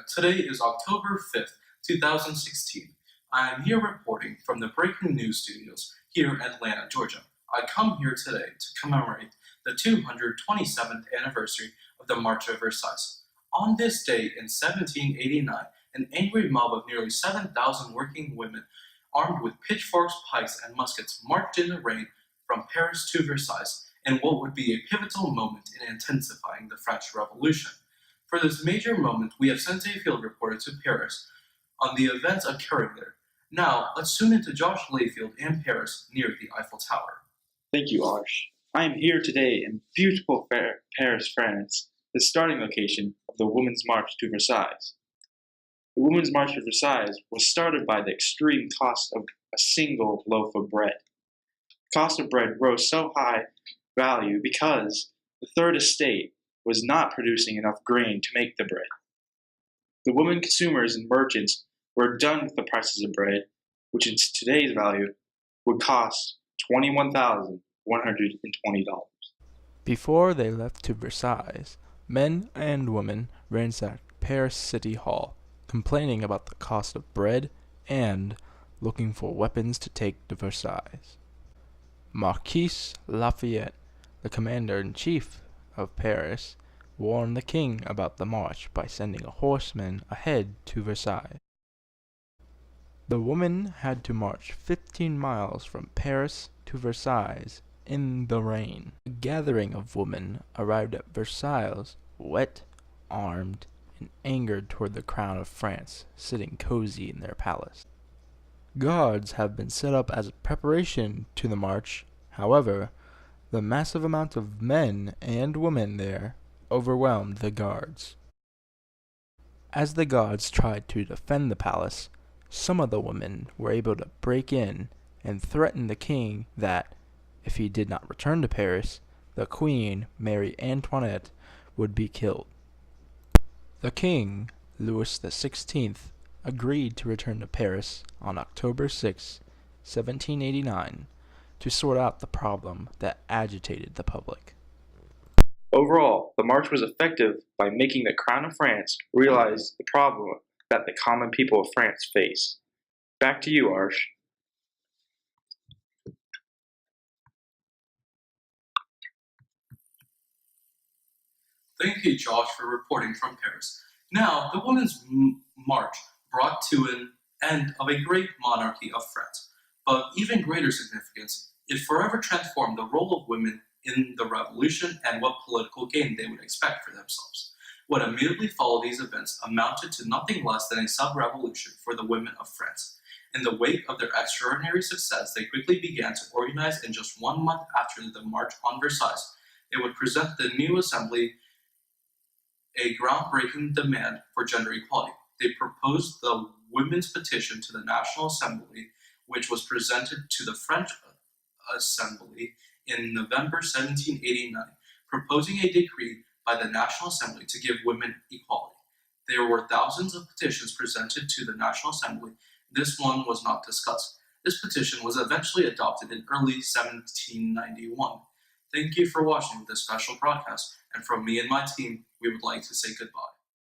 Today is October 5th, 2016. I am here reporting from the Breaking News Studios here in Atlanta, Georgia. I come here today to commemorate the 227th anniversary of the March of Versailles. On this day in 1789, an angry mob of nearly 7,000 working women armed with pitchforks, pikes, and muskets marched in the rain from Paris to Versailles in what would be a pivotal moment in intensifying the French Revolution. For this major moment, we have sent a field reporter to Paris on the events occurring there. Now, let's zoom into Josh Layfield in Paris near the Eiffel Tower. Thank you, Arsh. I am here today in beautiful Paris, France, the starting location of the Women's March to Versailles. The Women's March to Versailles was started by the extreme cost of a single loaf of bread. The cost of bread rose so high value because the Third Estate was not producing enough grain to make the bread. The women consumers and merchants were done with the prices of bread, which in today's value would cost $21,120. Before they left to Versailles, men and women ransacked Paris City Hall, complaining about the cost of bread and looking for weapons to take to Versailles. Marquis Lafayette, the commander-in-chief of Paris, warned the king about the march by sending a horseman ahead to Versailles. The women had to march 15 miles from Paris to Versailles in the rain. A gathering of women arrived at Versailles, wet, armed, and angered toward the crown of France, sitting cozy in their palace. Guards have been set up as a preparation to the march. However, the massive amount of men and women there overwhelmed the guards. As the guards tried to defend the palace, some of the women were able to break in and threaten the king that, if he did not return to Paris, the Queen, Marie Antoinette, would be killed. The king, Louis XVI, agreed to return to Paris on October 6, 1789, to sort out the problem that agitated the public. Overall, the march was effective by making the Crown of France realize the problem that the common people of France face. Back to you, Arsh. Thank you, Josh, for reporting from Paris. Now, the Women's March brought to an end of a great monarchy of France, but even greater significance, it forever transformed the role of women in the revolution and what political gain they would expect for themselves. What immediately followed these events amounted to nothing less than a sub-revolution for the women of France. In the wake of their extraordinary success, they quickly began to organize, and just 1 month after the March on Versailles, they would present the new assembly a groundbreaking demand for gender equality. They proposed the Women's Petition to the National Assembly, which was presented to the French Assembly in November 1789, proposing a decree by the National Assembly to give women equality. There were thousands of petitions presented to the National Assembly. This one was not discussed. This petition was eventually adopted in early 1791. Thank you for watching this special broadcast, and from me and my team, we would like to say goodbye.